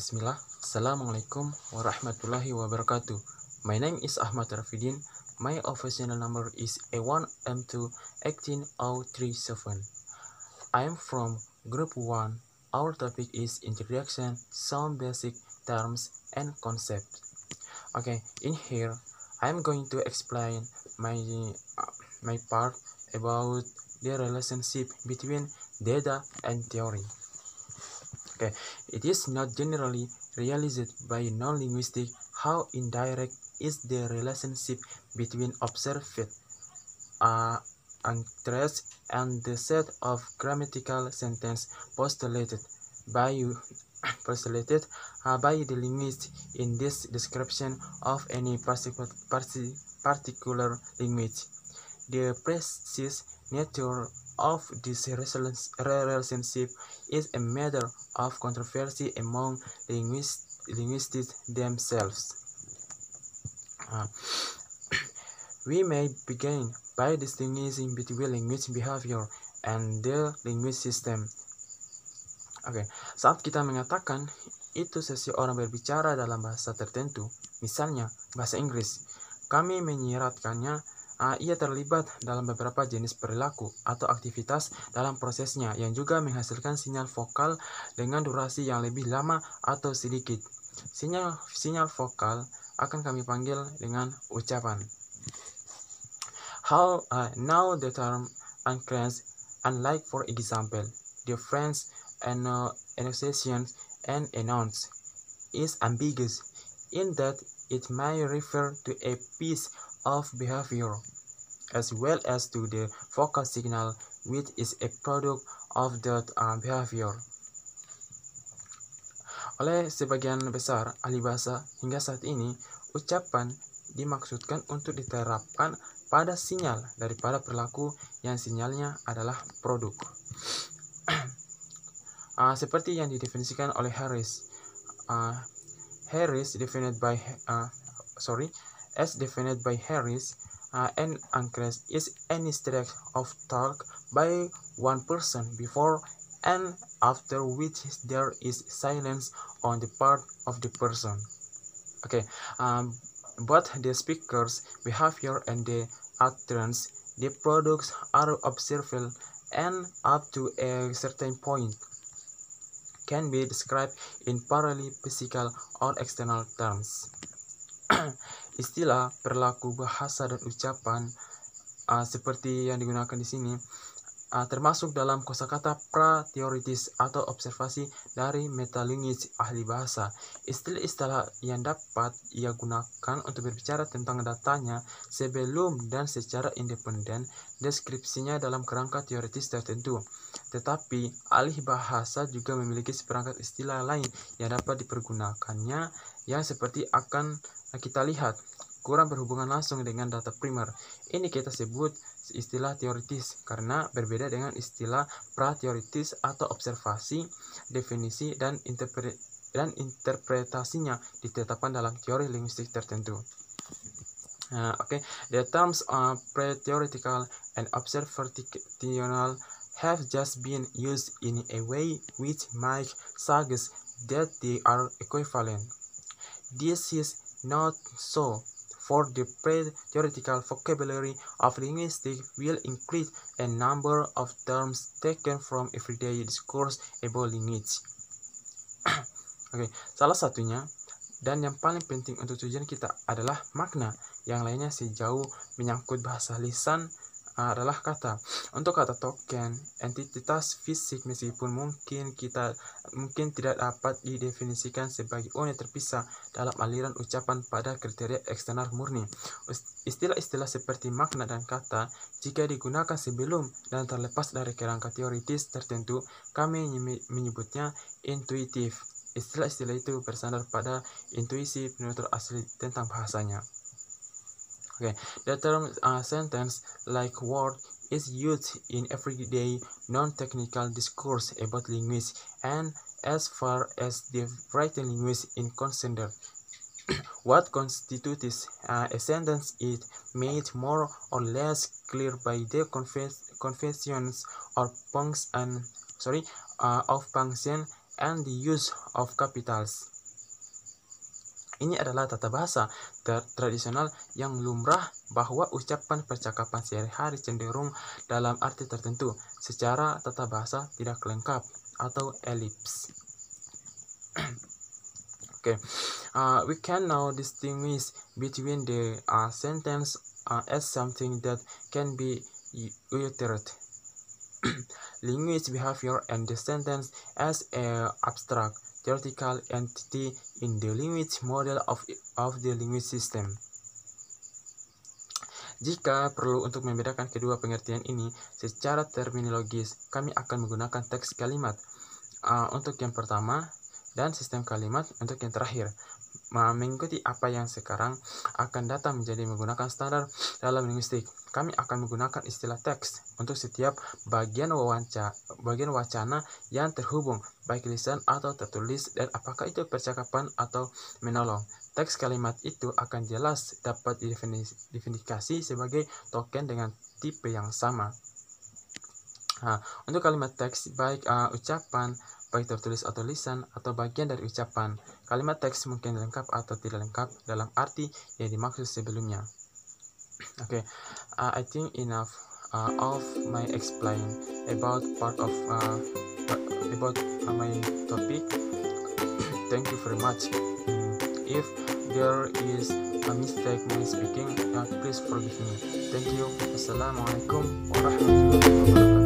Bismillah. Assalamualaikum warahmatullahi wabarakatuh. My name is Ahmad Rafidin. My official number is A1M2 18037. I am from Group 1. Our topic is Introduction, some basic terms and concepts. Okay, in here, I am going to explain my part about the relationship between data and theory. Okay, it is not generally realized by non-linguistic how indirect is the relationship between observed interest and the set of grammatical sentence postulated by the linguist in this description of any particular language. The precise nature of this relationship is a matter of controversy among linguists themselves. We may begin by distinguishing between language behavior and the linguist system. Oke, saat kita mengatakan itu seseorang berbicara dalam bahasa tertentu, misalnya bahasa Inggris, kami menyiratkannya ia terlibat dalam beberapa jenis perilaku atau aktivitas dalam prosesnya yang juga menghasilkan sinyal vokal dengan durasi yang lebih lama atau sedikit. Sinyal vokal akan kami panggil dengan ucapan. Now the term uncleans, unlike for example, the French enunciation and announce, is ambiguous in that it may refer to a piece of behavior as well as to the vocal signal which is a product of that behavior. Oleh sebagian besar ahli bahasa hingga saat ini, ucapan dimaksudkan untuk diterapkan pada sinyal daripada perilaku yang sinyalnya adalah produk. Seperti yang didefinisikan oleh Harris. As defined by Harris, an uncleans is any stretch of talk by one person before and after which there is silence on the part of the person. Okay, both the speaker's behavior and the utterance, the products are observable and up to a certain point can be described in purely physical or external terms. Istilah perilaku bahasa dan ucapan seperti yang digunakan di sini termasuk dalam kosakata pra-teoritis atau observasi dari metalinguis ahli bahasa. Istilah-istilah yang dapat ia gunakan untuk berbicara tentang datanya sebelum dan secara independen deskripsinya dalam kerangka teoritis tertentu. Tetapi ahli bahasa juga memiliki seperangkat istilah lain yang dapat dipergunakannya yang seperti akan kita lihat kurang berhubungan langsung dengan data primer. Ini kita sebut istilah teoritis karena berbeda dengan istilah pra-teoritis atau observasi, definisi, dan interpretasinya ditetapkan dalam teori linguistik tertentu. The terms pre-theoretical and observational have just been used in a way which might suggest that they are equivalent. This is not so, for the pre-theoretical vocabulary of linguistics will include a number of terms taken from everyday discourse about language. Salah satunya dan yang paling penting untuk tujuan kita adalah makna. Yang lainnya sejauh menyangkut bahasa lisan adalah kata. Untuk kata token, entitas fisik meskipun mungkin tidak dapat didefinisikan sebagai unit terpisah dalam aliran ucapan pada kriteria eksternal murni. Istilah-istilah seperti makna dan kata, jika digunakan sebelum dan terlepas dari kerangka teoritis tertentu, kami menyebutnya intuitif. Istilah-istilah itu bersandar pada intuisi penutur asli tentang bahasanya. The term sentence like word is used in everyday non-technical discourse about language and as far as the writing language is concerned. What constitutes a sentence is made more or less clear by the conventions of function and the use of capitals. Ini adalah tata bahasa tradisional yang lumrah bahwa ucapan percakapan sehari-hari cenderung dalam arti tertentu secara tata bahasa tidak lengkap atau elips. Okay, we can now distinguish between the sentence as something that can be uttered, language behavior, and the sentence as an abstract theoretical entity in the language model of the language system. Jika perlu untuk membedakan kedua pengertian ini secara terminologis, kami akan menggunakan teks kalimat untuk yang pertama dan sistem kalimat untuk yang terakhir. Mengikuti apa yang sekarang akan datang menjadi menggunakan standar dalam linguistik. Kami akan menggunakan istilah teks untuk setiap bagian wacana yang terhubung, baik lisan atau tertulis, dan apakah itu percakapan atau monolog. Teks kalimat itu akan jelas dapat didefinisikan sebagai token dengan tipe yang sama. Untuk kalimat teks, baik ucapan, baik tertulis atau lisan, atau bagian dari ucapan, kalimat teks mungkin lengkap atau tidak lengkap dalam arti yang dimaksud sebelumnya. Okay, I think enough of my explain about part of my topic. Thank you very much. If there is a mistake when speaking, please forgive me. Thank you. Assalamualaikum warahmatullahi wabarakatuh.